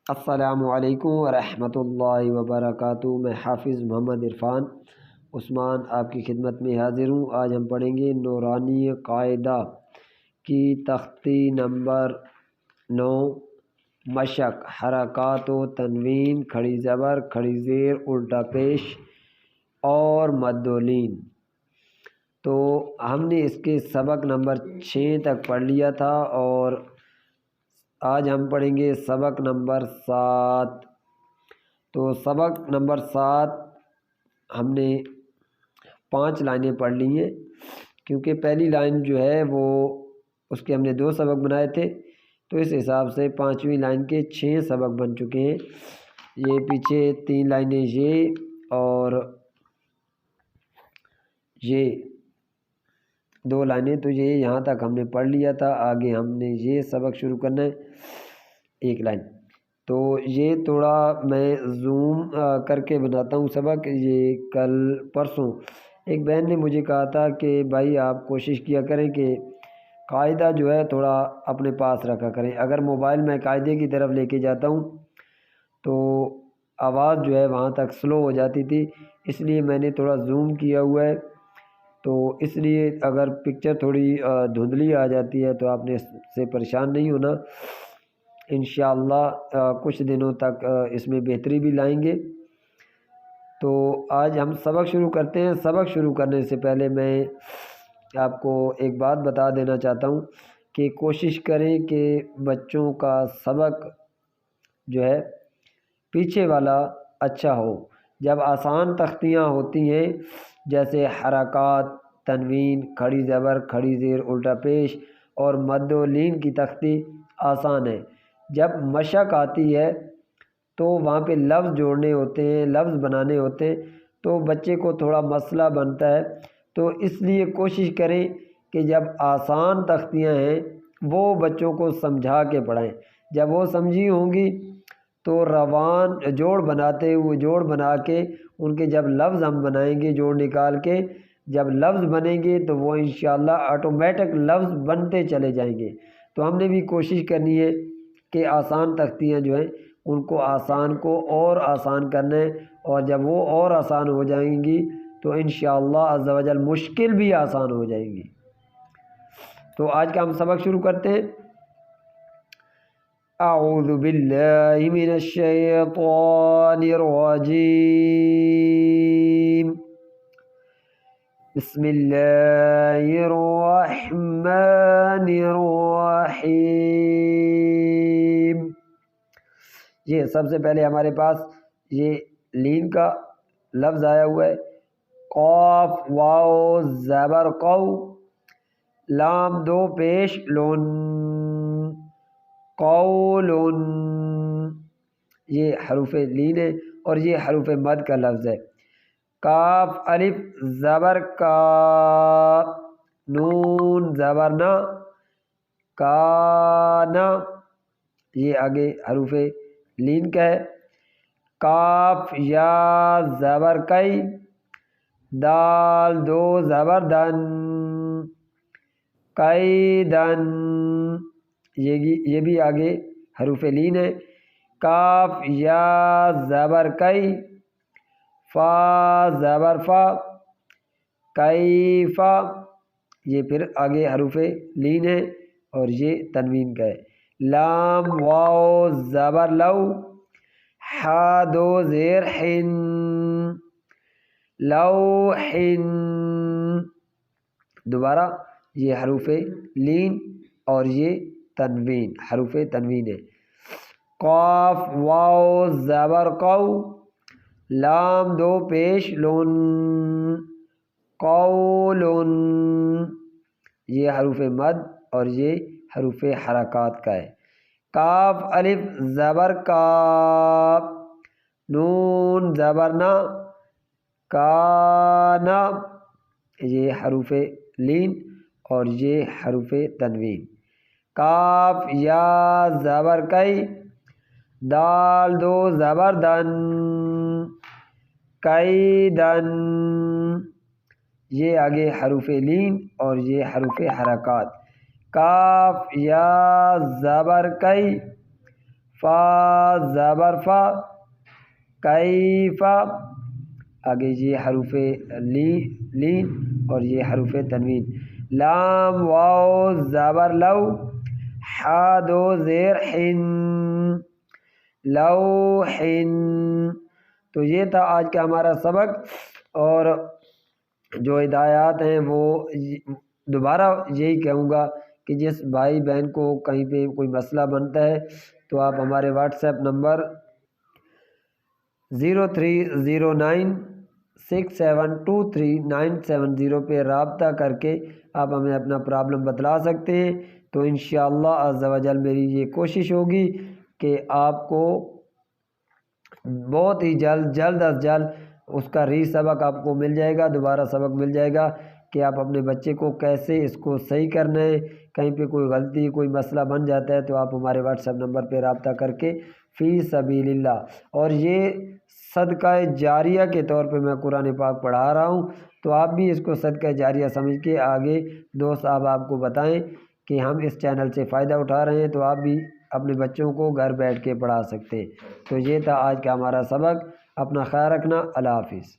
السلام علیکم ورحمۃ اللہ وبرکاتہ۔ میں حافظ محمد عرفان عثمان آپ کی خدمت میں حاضر ہوں۔ آج ہم پڑھیں گے نورانی قاعدہ کی تختی نمبر 9، مشق، حرکات و تنوین، کھڑی زبر، کھڑی زیر، الٹا پیش اور مد و لین۔ تو ہم نے اس کے سبق نمبر 6 تک پڑھ لیا تھا اور آج ہم پڑھیں گے سبق نمبر 7۔ تو سبق نمبر 7 ہم نے 5 لائنیں پڑھ لی ہیں، کیونکہ پہلی لائن جو ہے وہ اس کے ہم نے 2 سبق بنائے تھے، تو اس حساب سے 5ویں لائن کے 6 سبق بن چکے ہیں۔ یہ پیچھے 3 لائنیں یہ اور یہ 2 لائنیں، تو یہ یہاں تک ہم نے پڑھ لیا تھا۔ آگے ہم نے یہ سبق شروع کرنا ہے، 1 لائن۔ تو یہ تھوڑا میں زوم کر کے بناتا ہوں سبق۔ یہ کل پرسوں ایک بہن نے مجھے کہا تھا کہ بھائی آپ کوشش کیا کریں کہ قاعدہ جو ہے تھوڑا اپنے پاس رکھا کریں۔ اگر موبائل میں قاعدے کی طرف لے کے جاتا ہوں تو آواز جو ہے وہاں تک سلو ہو جاتی تھی، اس لیے میں نے تھوڑا زوم کیا ہوا ہے۔ تو اس لیے اگر پکچر تھوڑی دھندلی آ جاتی ہے تو آپ نے اس سے پریشان نہیں ہونا۔ انشاءاللہ کچھ دنوں تک اس میں بہتری بھی لائیں گے۔ تو آج ہم سبق شروع کرتے ہیں۔ سبق شروع کرنے سے پہلے میں آپ کو ایک بات بتا دینا چاہتا ہوں کہ کوشش کریں کہ بچوں کا سبق جو ہے پیچھے والا اچھا ہو۔ جب آسان تختیاں ہوتی ہیں جیسے حرکات، تنوین، کھڑی زبر، کھڑی زیر، الٹا پیش اور مد و لین کی تختی آسان ہے۔ جب مشق آتی ہے تو وہاں پہ لفظ جوڑنے ہوتے ہیں، لفظ بنانے ہوتے ہیں، تو بچے کو تھوڑا مسئلہ بنتا ہے۔ تو اس لیے کوشش کریں کہ جب آسان تختیاں ہیں وہ بچوں کو سمجھا کے پڑھائیں۔ جب وہ سمجھی ہوں گی تو روان جوڑ بناتے ہوئے، جوڑ بنا کے ان کے جب لفظ ہم بنائیں گے، جوڑ نکال کے جب لفظ بنیں گے تو وہ انشاءاللہ آٹومیٹک لفظ بنتے چلے جائیں گے۔ تو ہم نے بھی کوشش کرنی ہے کہ آسان تختیاں جو ہیں ان کو آسان کو اور آسان کرنا ہے، اور جب وہ اور آسان ہو جائیں گی تو انشاءاللہ عز و جل مشکل بھی آسان ہو جائیں گی۔ تو آج کا ہم سبق شروع کرتے ہیں۔ اعوذ باللہ من الشیطان الرجیم، بسم اللہ الرحمن الرحیم۔ یہ سب سے پہلے ہمارے پاس یہ لین کا لفظ آیا ہوا ہے، قاف واو زبر قو، لام 2 پیش لون، قولن، یہ حروف لین ہے اور یہ حروف مد کا لفظ ہے۔ کاف الف زبر کا، نون زبر نا، کانا، یہ آگے حروف لین کا ہے۔ کاف یا زبر کئی، دال 2 زبر دن، قیدن، یہ بھی آگے حروف لین ہے۔ کاف یا زبر کئی، فا زبر فا، کیفا، یہ پھر آگے حروف لین ہے اور یہ تنوین کا ہے۔ لام واو زبر لو، ہا 2 زیر حن، لوحن، دوبارہ یہ حروف لین اور یہ تنوین، حروف تنوین ہے۔ قاف واو زبر قو، لام 2 پیش لون، قولن، یہ حروف مد اور یہ حروف حرکات کا ہے۔ کاف الف زبر کا، نون زبر نا، کانا، یہ حروف لین اور یہ حروف تنوین۔ کاف یا زبر کئی، دال 2 زبر دن، قیدن، یہ آگے حروف لین اور یہ حروف حرکات۔ کاف یا زبر کئی، فا زبر فا، کیفا، آگے یہ حروف لین اور یہ حروف تنوین، لام واو زبر لو، حا دو زیر حن، لوحن۔ تو یہ تھا آج کا ہمارا سبق، اور جو ہدایات ہیں وہ دوبارہ یہی کہوں گا کہ جس بھائی بہن کو کہیں پہ کوئی مسئلہ بنتا ہے تو آپ ہمارے واٹس ایپ نمبر 0309672390 پہ رابطہ کر کے آپ ہمیں اپنا پرابلم بتلا سکتے ہیں۔ تو انشاءاللہ عز و جل میری یہ کوشش ہوگی کہ آپ کو بہت ہی جلد از جلد اس کا سبق آپ کو مل جائے گا، دوبارہ سبق مل جائے گا کہ آپ اپنے بچے کو کیسے اس کو صحیح کرنا ہے۔ کہیں پہ کوئی غلطی کوئی مسئلہ بن جاتا ہے تو آپ ہمارے واٹس ایپ نمبر پہ رابطہ کر کے فی سبیل اللہ، اور یہ صدقہ جاریہ کے طور پہ میں قرآن پاک پڑھا رہا ہوں، تو آپ بھی اس کو صدقہ جاریہ سمجھ کے آگے دوست آپ کو بتائیں کہ ہم اس چینل سے فائدہ اٹھا رہے ہیں، تو آپ بھی اپنے بچوں کو گھر بیٹھ کے پڑھا سکتے ہیں۔ تو یہ تھا آج کا ہمارا سبق، اپنا خیال رکھنا، اللہ حافظ۔